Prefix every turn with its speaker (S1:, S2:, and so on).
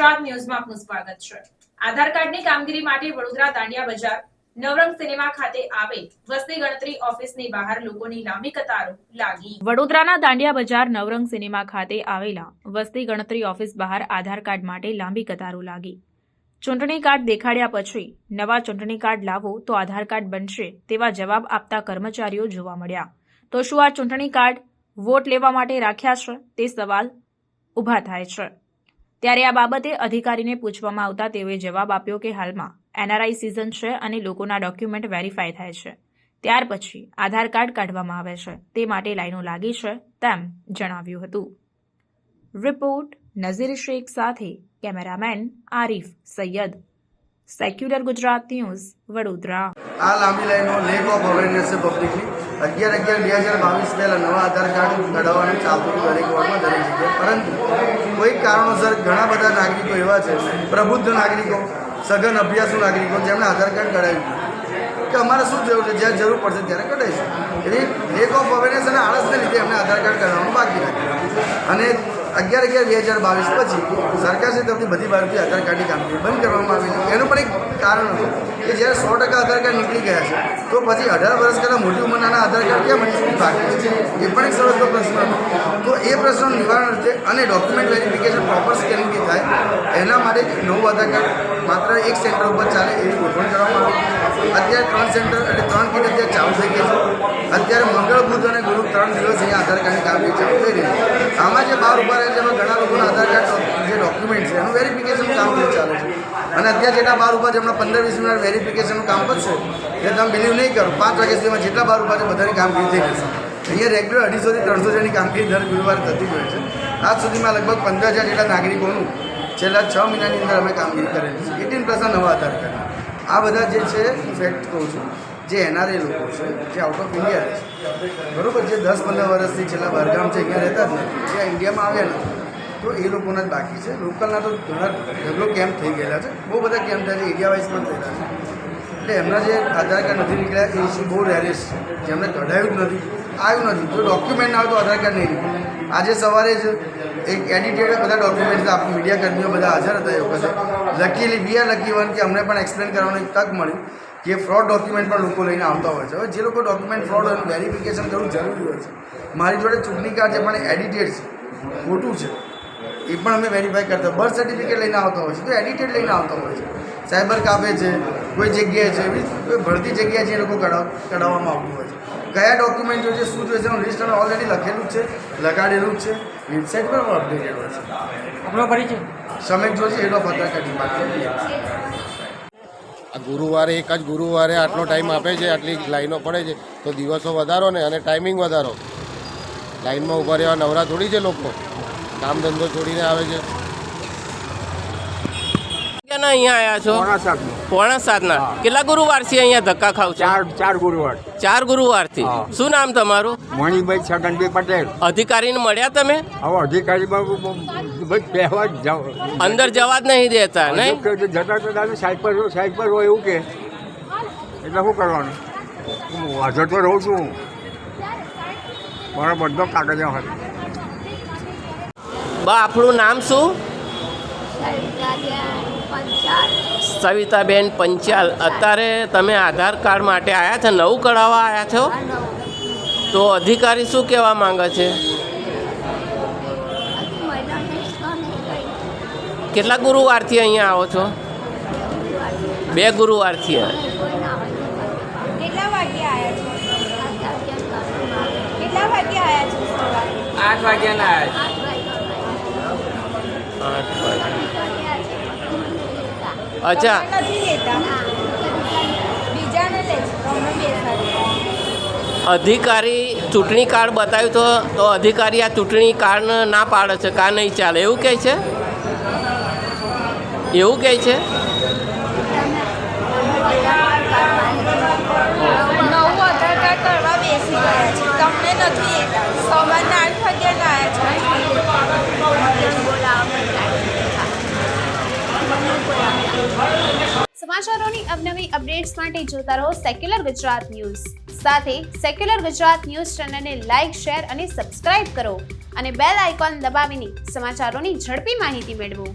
S1: ગુજરાત ન્યૂઝમાં આપનું સ્વાગત છે। આધાર કાર્ડની કામગીરી માટે વડોદરા દાંડિયા બજાર નવરંગ સિનેમા ખાતે આવેલ વસ્તી ગણતરી ઓફિસની બહાર લોકોની લાંબી કતારો લાગી। વડોદરાના દાંડિયા બજાર નવરંગ સિનેમા ખાતે આવેલા વસ્તી ગણતરી ઓફિસ બહાર આધાર કાર્ડ માટે લાંબી કતારો લાગી। ચૂંટણી કાર્ડ દેખાડ્યા પછી નવા ચૂંટણી કાર્ડ લાવો તો આધાર કાર્ડ બનશે તેવા જવાબ આપતા કર્મચારીઓ જોવા મળ્યા। તો શું આ ચૂંટણી કાર્ડ વોટ લેવા માટે રાખ્યા છે તે સવાલ ઊભા થાય છે। ત્યારે આ બાબતે અધિકારીને પૂછવામાં આવતા તેઓએ જવાબ આપ્યો કે હાલમાં એનઆરઆઈ સિઝન છે અને લોકોના ડોક્યુમેન્ટ વેરીફાઈ થાય છે, ત્યાર પછી આધાર કાર્ડ કાઢવામાં આવે છે, તે માટે લાઈનો લાગી છે તેમ જણાવ્યું હતું। રિપોર્ટ નઝીર શેખ સાથે cameraman Arif Sayyed, secular Gujarat news, Vadodara.
S2: આ લાંબી લાઈનો લેક ઓફ અવેરનેસ છે પબ્લિકની। 11/11/2022 પહેલાં નવા આધાર કાર્ડ કઢાવવાનું ચાલતું હતું દરેક વોર્ડમાં, દરેક જગ્યાએ, પરંતુ કોઈ કારણોસર ઘણા બધા નાગરિકો એવા છે, પ્રબુદ્ધ નાગરિકો, સઘન અભ્યાસુ નાગરિકો, જેમણે આધાર કાર્ડ કઢાવ્યું કે અમારે શું જરૂર છે, જ્યાં જરૂર પડશે ત્યારે કઢાવીશું। એટલે લેક ઓફ અવેરનેસ અને આળસને લીધે એમને આધાર કાર્ડ કઢાવવાનું બાકી રાખ્યું અને 11/11/2022 પછી સરકારશ્રી તરફથી બધી બાજુથી આધાર કાર્ડની કામગીરી બંધ કરવામાં આવી। એનું પણ એક કારણ હતું કે જ્યારે 100% આધાર કાર્ડ નીકળી ગયા છે તો પછી 18 વર્ષ કરતાં મોટી ઉંમરના આધાર કાર્ડ કેમ હજી બાકી છે, એ પણ એક સરસનો પ્રશ્ન હતો। તો એ પ્રશ્નનું નિવારણ અર્થે અને ડોક્યુમેન્ટ વેરિફિકેશન પ્રોપર સ્કેનિંગથી થાય એના માટે નવું આધાર કાર્ડ માત્ર એક સેન્ટર ઉપર ચાલે એવી ગોઠવણ કરવામાં આવી। અત્યારે 3 સેન્ટર એટલે 3 કીટ અત્યારે ચાલુ થઈ ગઈ છે। અત્યારે મંગળ, બુધ અને ગુરુ 3 દિવસ અહીંયા આધાર કાર્ડની કામગીરી ચાલુ થઈ રહી છે। આમાં જે બહાર ઉભા રહે છે એમાં ઘણા લોકોના આધાર કાર્ડ જે ડોક્યુમેન્ટ છે એનું વેરિફિકેશનનું કામગીરી ચાલે છે અને અત્યારે જેટલા બહાર ઉભા છે એમના 15-20 મિનિટ વેરિફિકેશનનું કામ કરશે એટલે તમે બિલીવ નહીં કરો, 5 વાગ્યા સુધીમાં જેટલા બહાર ઉભા છે બધાની કામગીરી થઈ જશે। અહીંયા રેગ્યુલર 250 થી 300 જણની કામગીરી દર ગુરુવારે થતી હોય છે। આજ સુધીમાં લગભગ 15,000 જેટલા નાગરિકોનું છેલ્લા 6 મહિનાની અંદર અમે કામગીરી કરેલી છે। 18% નવા આધાર કાર્ડ। આ બધા જે છે ફેક્ટ કહું છું, જે એનઆરઆઈ લોકો છે, જે આઉટ ઓફ ઇન્ડિયા રહે છે, બરાબર, જે 10-15 વર્ષથી છેલ્લા બહારગામ છે, અહીંયા રહેતા જ નથી, જે ઇન્ડિયામાં આવ્યા નથી, તો એ લોકોના જ બાકી છે। લોકલના તો ઘણા ડેવલપ કેમ્પ થઈ ગયેલા છે, બહુ બધા કેમ્પ થયા છે, એરિયા વાઇઝ પણ થયેલા છે। એટલે એમના જે આધાર કાર્ડ નથી નીકળ્યા એ ઇસ્યુ બહુ રેરેસ્ટ છે, જેમને કઢાવ્યું જ નથી, આવ્યું નથી, જો ડોક્યુમેન્ટ ના આવે તો આધાર કાર્ડ નહીં નીકળે। આજે સવારે જ એક એડિટેડ બધા ડોક્યુમેન્ટ્સ આપણે મીડિયા કર્મીઓ બધા હાજર હતા એ વખતે, luckily we are lucky one કે અમને પણ એક્સપ્લેન કરવાની તક મળી કે ફ્રોડ ડોક્યુમેન્ટ પણ લોકો લઈને આવતા હોય છે। હવે જે લોકો ડોક્યુમેન્ટ ફ્રોડ હોય વેરિફિકેશન કરવું જરૂરી હોય છે। મારી જોડે ચૂંટણી કાર્ડ જે પણ એડિટેડ છે, ખોટું છે, એ પણ અમે વેરીફાઈ કરતા, બર્થ સર્ટિફિકેટ લઈને આવતા હોય છે તો એડિટેડ લઈને આવતા હોય છે, સાયબર કાફે છે, કોઈ જગ્યાએ છે, કોઈ ભરતી જગ્યાએ છે, એ લોકો કઢાવવામાં આવતું હોય છે। કયા ડોક્યુમેન્ટ જોઈએ છે, શું જોઈએ છે એનું લિસ્ટ અમે ઓલરેડી લખેલું જ છે, લગાડેલું જ છે, વેબસાઇટ પર અપડેટેડ હોય છે।
S3: આપણો પરિચય
S2: સમેત જોશે head of Aadhaar card department.
S4: આ ગુરુવારે એક જ ગુરુવારે આટલો ટાઈમ આપે છે, આટલી લાઈનો પડે છે, તો દિવસો વધારો ને અને ટાઈમિંગ વધારો। લાઈનમાં ઊભા રહેવા નવરા થોડી છે લોકો, કામ ધંધો છોડીને આવે છે।
S3: અહીંયા આવ્યા છો? 6:45 કેટલા ગુરુવારથી અહીંયા ધક્કા ખાવ છો?
S5: ચાર ગુરુવાર।
S3: 4 ગુરુવારથી। શું નામ તમારું?
S5: મણિભાઈ છગનભાઈ પટેલ।
S3: અધિકારીને મળ્યા તમે?
S5: હવે અધિકારી પહેવા જ જાઓ,
S3: અંદર જવા જ નહીં દેતા નહીં?
S5: જતા જતા સાઈડ પર હોય એવું કે, એટલે શું કરવાનું? હું હાજર તો રહું છું, મારો બધો કાગળિયા હોય।
S3: બા આપણું નામ શું? સવિતાબેન પંચાલ। અત્યારે તમે આધાર કાર્ડ માટે આવ્યા છો, નવું કઢાવવા આવ્યા છો, તો અધિકારી શું કહેવા માંગે છે? કેટલા ગુરુવારથી અહીંયા આવો છો? 2 ગુરુવારથી।
S6: કેટલા વાગે આવ્યા છો?
S3: 8 વાગ્યાના આવ્યા છો। 8 વાગ્યા। અચ્છા,
S6: નથી લેતા, બીજાને લે છે, તમને બેસાડે।
S3: અધિકારી ચૂંટણી કાર્ડ બતાવ્યું તો અધિકારી આ ચૂંટણી કાર્ડ ના પાડે છે, કા નહીં ચાલે એવું કહે છે? એવું કહે છે?
S6: નવું આધાર કાર્ડ કરવા બેસી ગયા છે, તમને નથી લેતા। સવારના 8 વાગ્યાના આવ્યા છે।
S7: સમાચારોની અવનવી અપડેટ્સ માટે જોતા રહો સેક્યુલર ગુજરાત ન્યૂઝ। સાથે સેક્યુલર ગુજરાત ન્યૂઝ ચેનલને લાઇક, શેર અને સબસ્ક્રાઇબ કરો અને બેલ આઇકોન દબાવીને સમાચારોની ઝડપી માહિતી મેળવો।